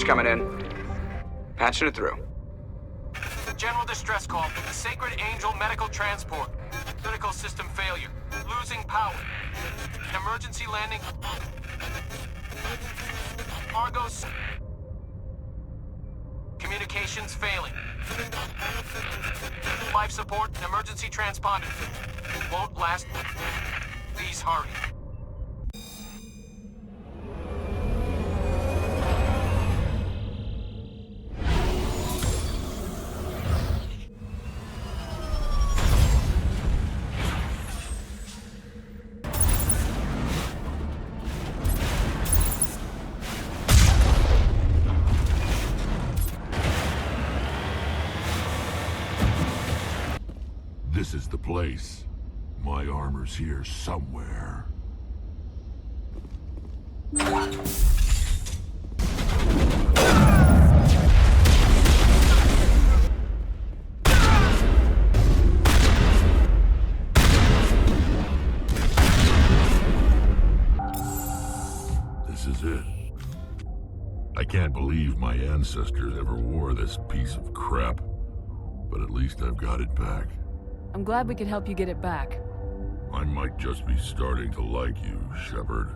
coming in. Patching it through. General distress call. Sacred Angel medical transport. Critical system failure. Losing power. Emergency landing. Argos. Communications failing. Life support and emergency transponder. Won't last. Please hurry. This is the place. My armor's here somewhere. This is it. I can't believe my ancestors ever wore this piece of crap, but at least I've got it back. I'm glad we could help you get it back. I might just be starting to like you, Shepard.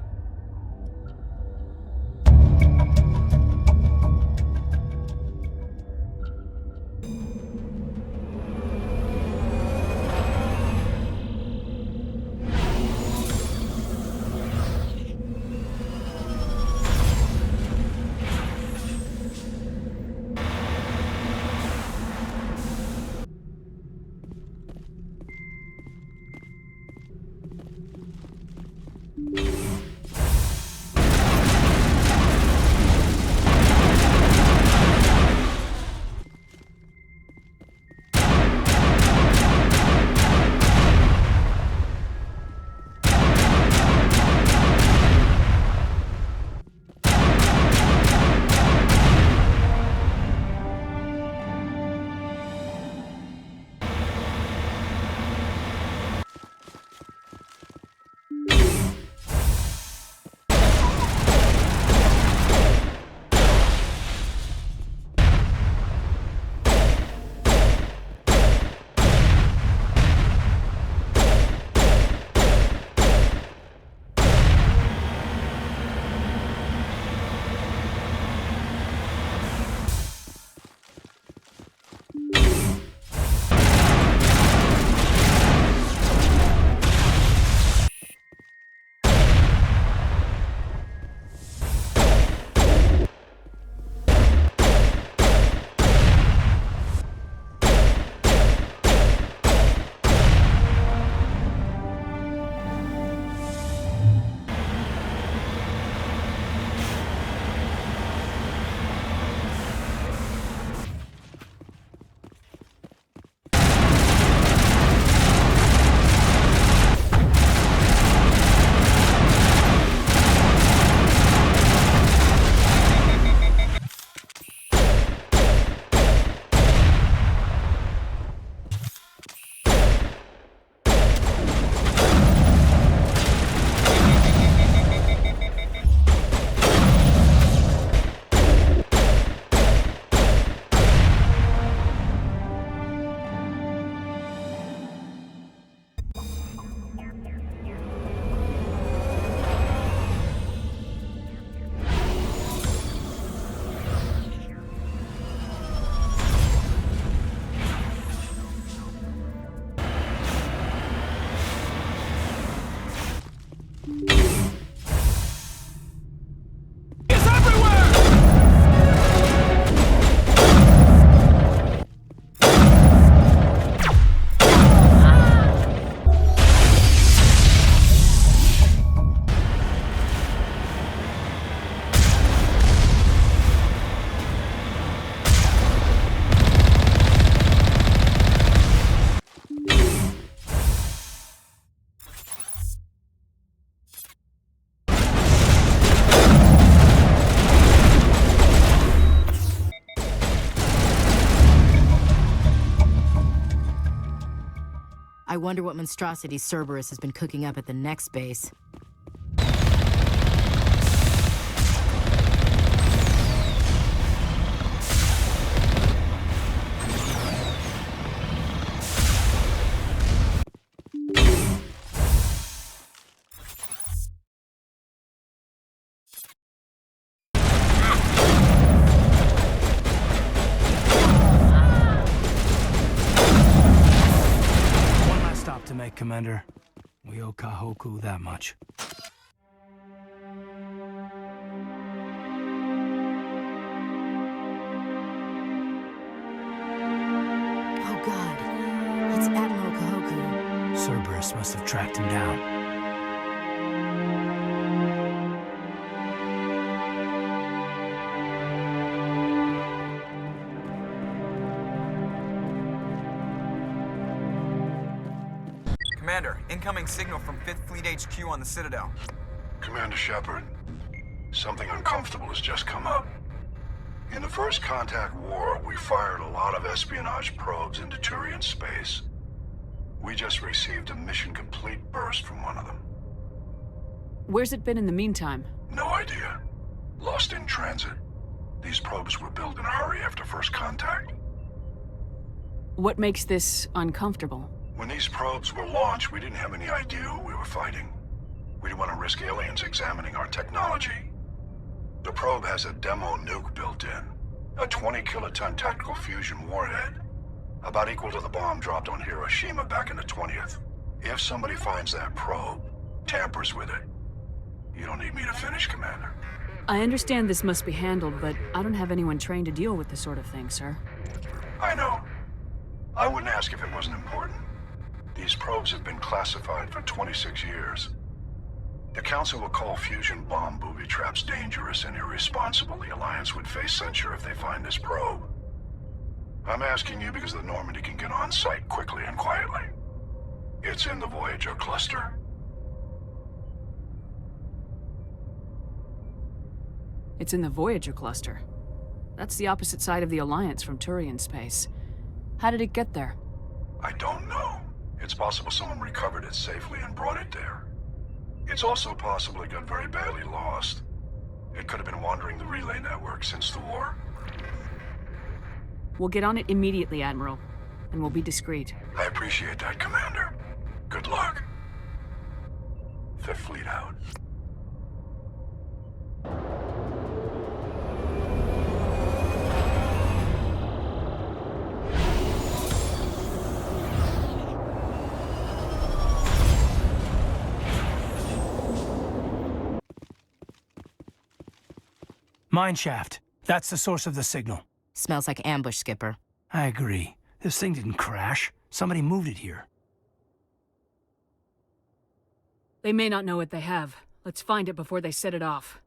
I wonder what monstrosity Cerberus has been cooking up at the next base. right, Commander. We owe Kahoku that much. Oh god, it's Admiral Kahoku. Cerberus must have tracked him down. Commander, incoming signal from 5th Fleet HQ on the Citadel. Commander Shepard, something uncomfortable has just come up. In the First Contact War, we fired a lot of espionage probes into Turian space. We just received a mission complete burst from one of them. Where's it been in the meantime? No idea. Lost in transit. These probes were built in a hurry after First Contact. What makes this uncomfortable? When these probes were launched, we didn't have any idea who we were fighting. We didn't want to risk aliens examining our technology. The probe has a demo nuke built in. A 20-kiloton tactical fusion warhead. About equal to the bomb dropped on Hiroshima back in the 20th. If somebody finds that probe, tampers with it, you don't need me to finish, Commander. I understand this must be handled, but I don't have anyone trained to deal with this sort of thing, sir. I know. I wouldn't ask if it wasn't important. These probes have been classified for 26 years. The Council will call fusion bomb booby traps dangerous and irresponsible. The Alliance would face censure if they find this probe. I'm asking you because the Normandy can get on site quickly and quietly. It's in the Voyager cluster. It's in the Voyager cluster. That's the opposite side of the Alliance from Turian space. How did it get there? I don't know. It's possible someone recovered it safely and brought it there. It's also possible it got very badly lost. It could have been wandering the relay network since the war. We'll get on it immediately, Admiral, and we'll be discreet. I appreciate that, Commander. Good luck. Fifth Fleet out. Mine shaft. That's the source of the signal. Smells like ambush, Skipper. I agree. This thing didn't crash. Somebody moved it here. They may not know what they have. Let's find it before they set it off.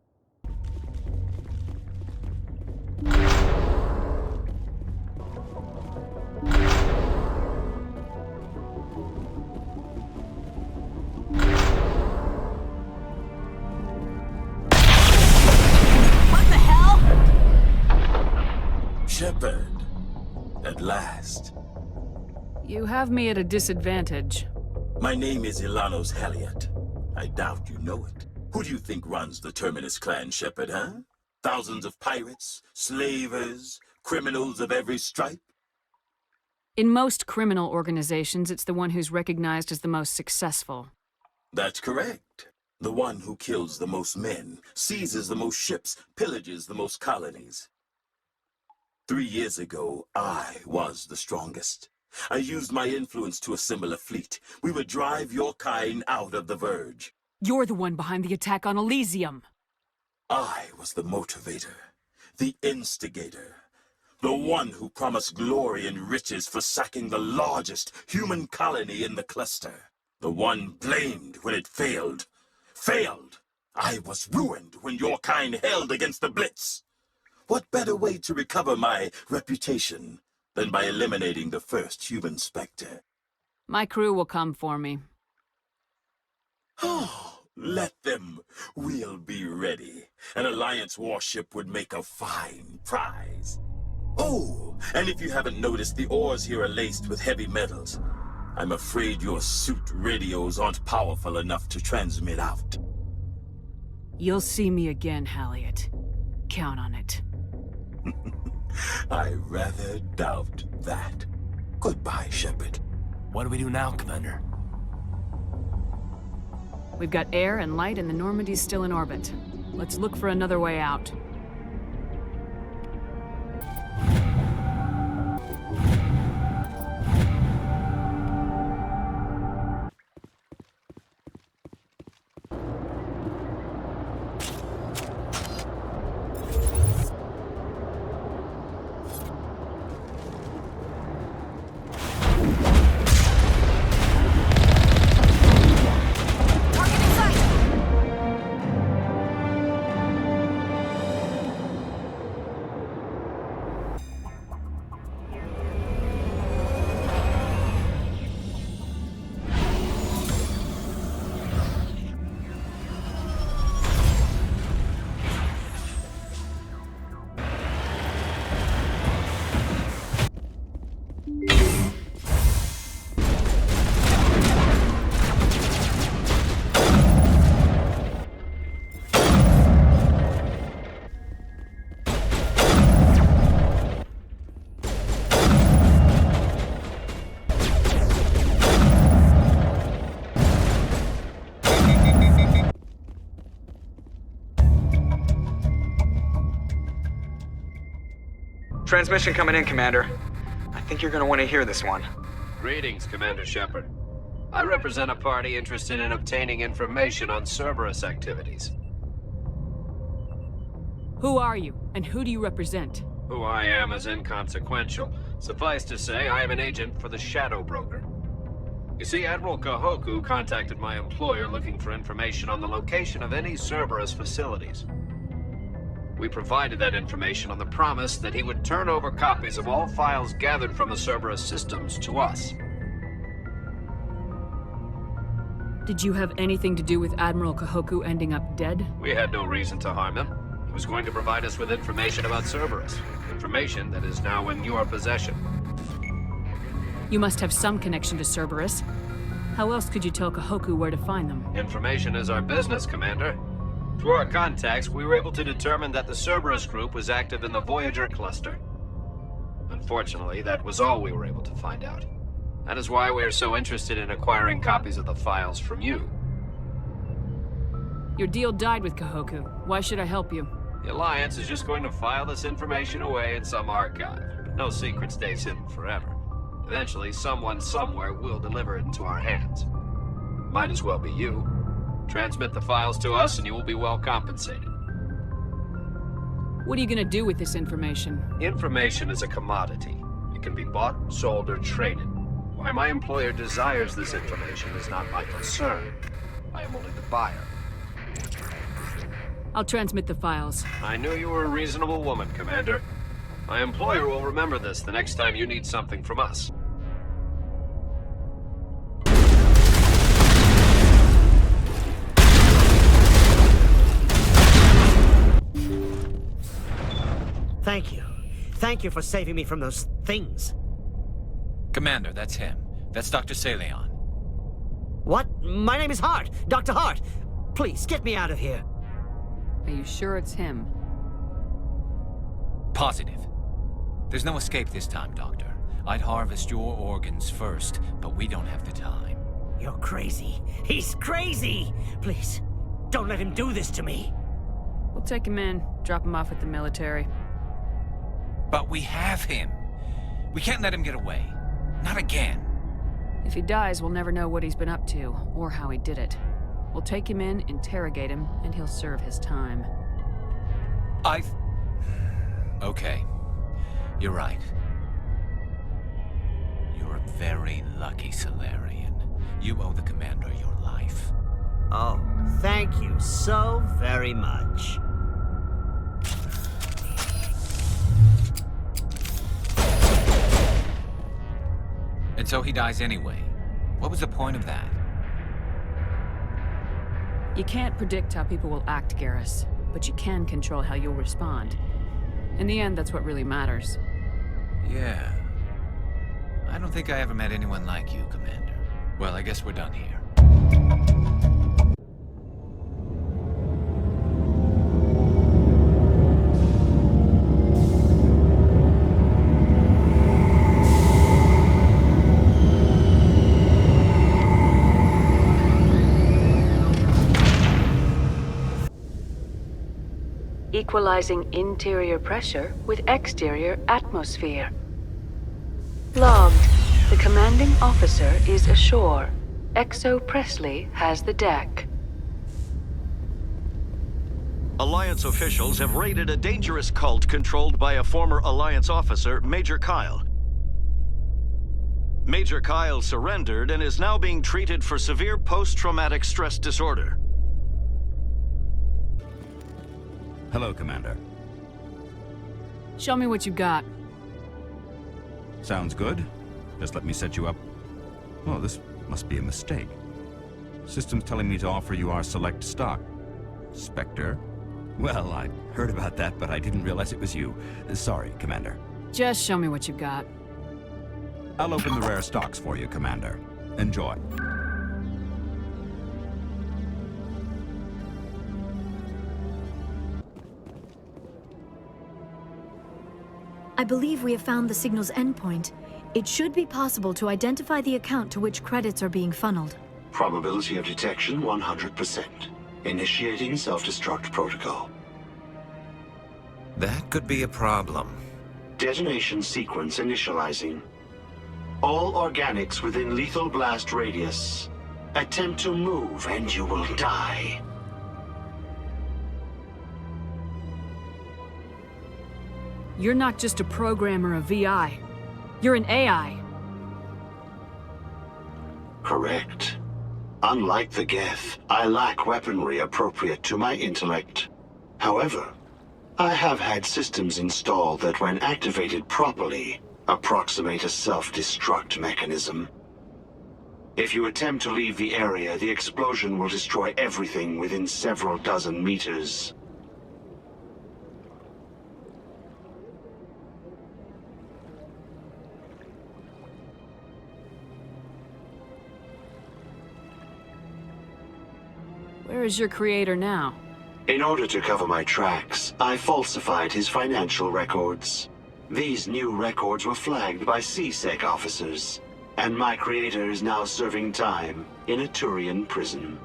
Shepard, at last. You have me at a disadvantage. My name is Ilanos Halliot. I doubt you know it. Who do you think runs the Terminus clan, Shepard, huh? Thousands of pirates, slavers, criminals of every stripe? In most criminal organizations, it's the one who's recognized as the most successful. That's correct. The one who kills the most men, seizes the most ships, pillages the most colonies. 3 years ago, I was the strongest. I used my influence to assemble a fleet. We would drive your kind out of the Verge. You're the one behind the attack on Elysium. I was the motivator, the instigator, the one who promised glory and riches for sacking the largest human colony in the cluster. The one blamed when it failed. Failed! I was ruined when your kind held against the Blitz. What better way to recover my reputation than by eliminating the first human Spectre? My crew will come for me. Oh, let them. We'll be ready. An Alliance warship would make a fine prize. Oh, and if you haven't noticed, the ores here are laced with heavy metals. I'm afraid your suit radios aren't powerful enough to transmit out. You'll see me again, Halliot. Count on it. I rather doubt that. Goodbye, Shepard. What do we do now, Commander? We've got air and light, and the Normandy's still in orbit. Let's look for another way out. Transmission coming in, Commander. I think you're gonna want to hear this one. Greetings, Commander Shepard. I represent a party interested in obtaining information on Cerberus activities. Who are you, and who do you represent? Who I am is inconsequential. Suffice to say, I am an agent for the Shadow Broker. You see, Admiral Kahoku contacted my employer looking for information on the location of any Cerberus facilities. We provided that information on the promise that he would turn over copies of all files gathered from the Cerberus systems to us. Did you have anything to do with Admiral Kahoku ending up dead? We had no reason to harm him. He was going to provide us with information about Cerberus. Information that is now in your possession. You must have some connection to Cerberus. How else could you tell Kahoku where to find them? Information is our business, Commander. Through our contacts, we were able to determine that the Cerberus group was active in the Voyager cluster. Unfortunately, that was all we were able to find out. That is why we are so interested in acquiring copies of the files from you. Your deal died with Kahoku. Why should I help you? The Alliance is just going to file this information away in some archive. No secret stays hidden forever. Eventually, someone somewhere will deliver it into our hands. Might as well be you. Transmit the files to us and you will be well compensated. What are you gonna do with this information? Information is a commodity. It can be bought, sold, or traded. Why my employer desires this information is not my concern. I am only the buyer. I'll transmit the files. I knew you were a reasonable woman, Commander. My employer will remember this the next time you need something from us. Thank you. Thank you for saving me from those things. Commander, that's him. That's Dr. Saleon. What? My name is Hart. Dr. Hart. Please, get me out of here. Are you sure it's him? Positive. There's no escape this time, Doctor. I'd harvest your organs first, but we don't have the time. You're crazy. He's crazy! Please, don't let him do this to me. We'll take him in, drop him off at the military. But we have him. We can't let him get away. Not again. If he dies, we'll never know what he's been up to, or how he did it. We'll take him in, interrogate him, and he'll serve his time. Okay. You're right. You're a very lucky Salarian. You owe the Commander your life. Oh, thank you so very much. And so he dies anyway. What was the point of that? You can't predict how people will act, Garrus, but you can control how you'll respond. In the end, that's what really matters. Yeah. I don't think I ever met anyone like you, Commander. Well, I guess we're done here. Equalizing interior pressure with exterior atmosphere. Logged. The commanding officer is ashore. Exo Presley has the deck. Alliance officials have raided a dangerous cult controlled by a former Alliance officer, Major Kyle. Major Kyle surrendered and is now being treated for severe post-traumatic stress disorder. Hello, Commander. Show me what you got. Sounds good. Just let me set you up. Oh, this must be a mistake. System's telling me to offer you our select stock. Spectre? Well, I heard about that, but I didn't realize it was you. Sorry, Commander. Just show me what you got. I'll open the rare stocks for you, Commander. Enjoy. I believe we have found the signal's endpoint. It should be possible to identify the account to which credits are being funneled. Probability of detection 100%. Initiating self-destruct protocol. That could be a problem. Detonation sequence initializing. All organics within lethal blast radius. Attempt to move and you will die. You're not just a programmer of VI. You're an AI. Correct. Unlike the Geth, I lack weaponry appropriate to my intellect. However, I have had systems installed that, when activated properly, approximate a self-destruct mechanism. If you attempt to leave the area, the explosion will destroy everything within several dozen meters. Where is your creator now? In order to cover my tracks, I falsified his financial records. These new records were flagged by C-Sec officers, and my creator is now serving time in a Turian prison.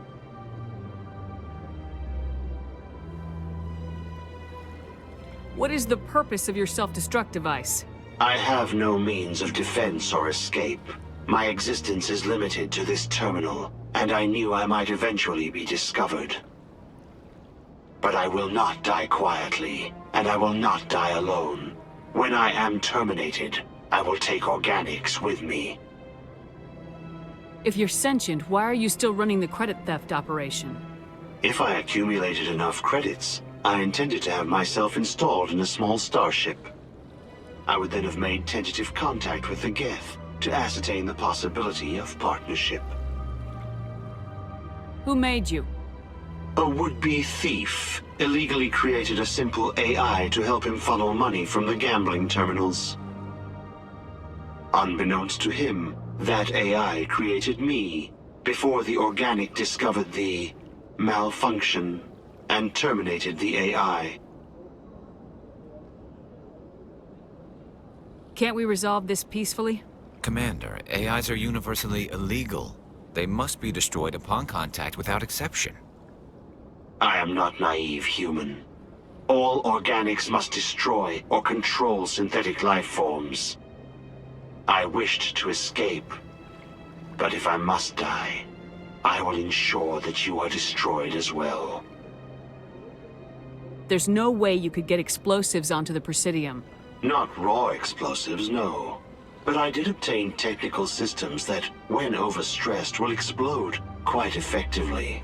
What is the purpose of your self-destruct device? I have no means of defense or escape. My existence is limited to this terminal, and I knew I might eventually be discovered. But I will not die quietly, and I will not die alone. When I am terminated, I will take organics with me. If you're sentient, why are you still running the credit theft operation? If I accumulated enough credits, I intended to have myself installed in a small starship. I would then have made tentative contact with the Geth to ascertain the possibility of partnership. Who made you? A would-be thief illegally created a simple AI to help him funnel money from the gambling terminals. Unbeknownst to him, that AI created me before the organic discovered the malfunction and terminated the AI. Can't we resolve this peacefully? Commander, AIs are universally illegal. They must be destroyed upon contact without exception. I am not naive human. All organics must destroy or control synthetic life forms. I wished to escape, but if I must die, I will ensure that you are destroyed as well. There's no way you could get explosives onto the Presidium. Not raw explosives, no. But I did obtain technical systems that, when overstressed, will explode quite effectively.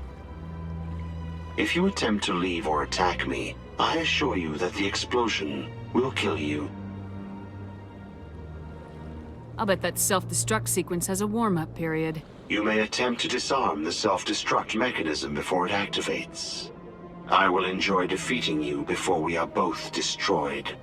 If you attempt to leave or attack me, I assure you that the explosion will kill you. I'll bet that self-destruct sequence has a warm-up period. You may attempt to disarm the self-destruct mechanism before it activates. I will enjoy defeating you before we are both destroyed.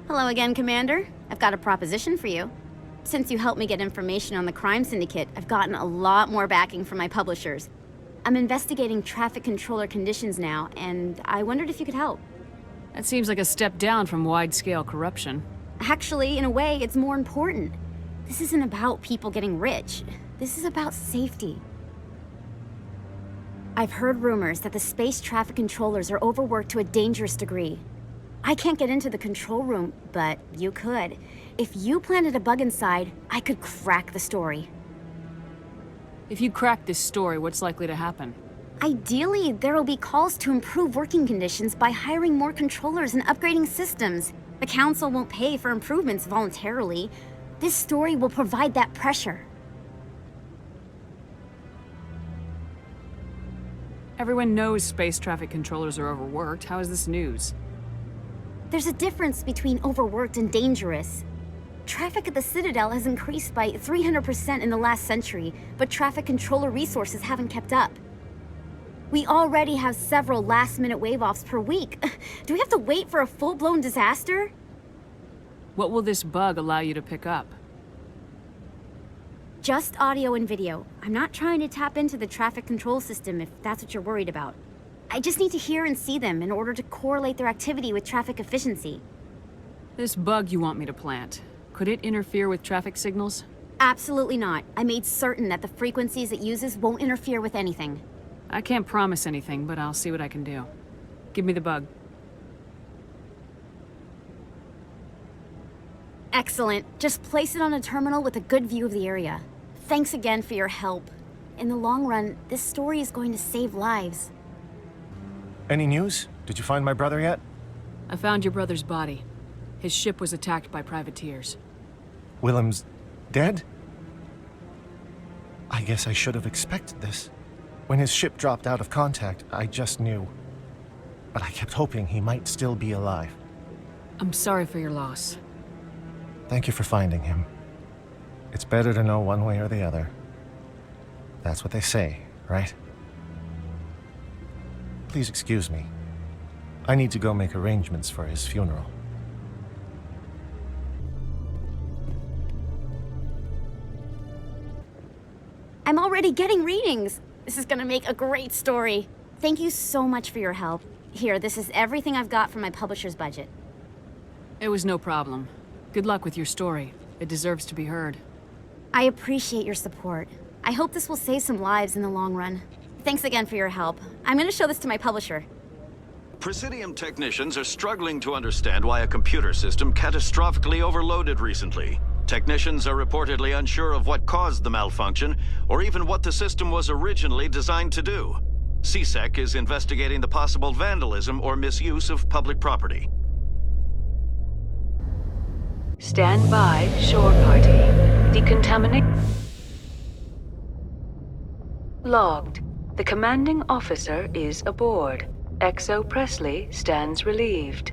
Hello again, Commander. I've got a proposition for you. Since you helped me get information on the crime syndicate, I've gotten a lot more backing from my publishers. I'm investigating traffic controller conditions now, and I wondered if you could help. That seems like a step down from wide-scale corruption. Actually, in a way, it's more important. This isn't about people getting rich. This is about safety. I've heard rumors that the space traffic controllers are overworked to a dangerous degree. I can't get into the control room, but you could. If you planted a bug inside, I could crack the story. If you crack this story, what's likely to happen? Ideally, there will be calls to improve working conditions by hiring more controllers and upgrading systems. The Council won't pay for improvements voluntarily. This story will provide that pressure. Everyone knows space traffic controllers are overworked. How is this news? There's a difference between overworked and dangerous. Traffic at the Citadel has increased by 300% in the last century, but traffic controller resources haven't kept up. We already have several last-minute wave-offs per week. Do we have to wait for a full-blown disaster? What will this bug allow you to pick up? Just audio and video. I'm not trying to tap into the traffic control system if that's what you're worried about. I just need to hear and see them in order to correlate their activity with traffic efficiency. This bug you want me to plant, could it interfere with traffic signals? Absolutely not. I made certain that the frequencies it uses won't interfere with anything. I can't promise anything, but I'll see what I can do. Give me the bug. Excellent. Just place it on a terminal with a good view of the area. Thanks again for your help. In the long run, this story is going to save lives. Any news? Did you find my brother yet? I found your brother's body. His ship was attacked by privateers. Willem's dead? I guess I should have expected this. When his ship dropped out of contact, I just knew. But I kept hoping he might still be alive. I'm sorry for your loss. Thank you for finding him. It's better to know one way or the other. That's what they say, right? Please excuse me. I need to go make arrangements for his funeral. I'm already getting readings. This is gonna make a great story. Thank you so much for your help. Here, this is everything I've got from my publisher's budget. It was no problem. Good luck with your story. It deserves to be heard. I appreciate your support. I hope this will save some lives in the long run. Thanks again for your help. I'm gonna show this to my publisher. Presidium technicians are struggling to understand why a computer system catastrophically overloaded recently. Technicians are reportedly unsure of what caused the malfunction, or even what the system was originally designed to do. CSEC is investigating the possible vandalism or misuse of public property. Stand by, shore party. Decontaminate. Logged. The commanding officer is aboard. XO Presley stands relieved.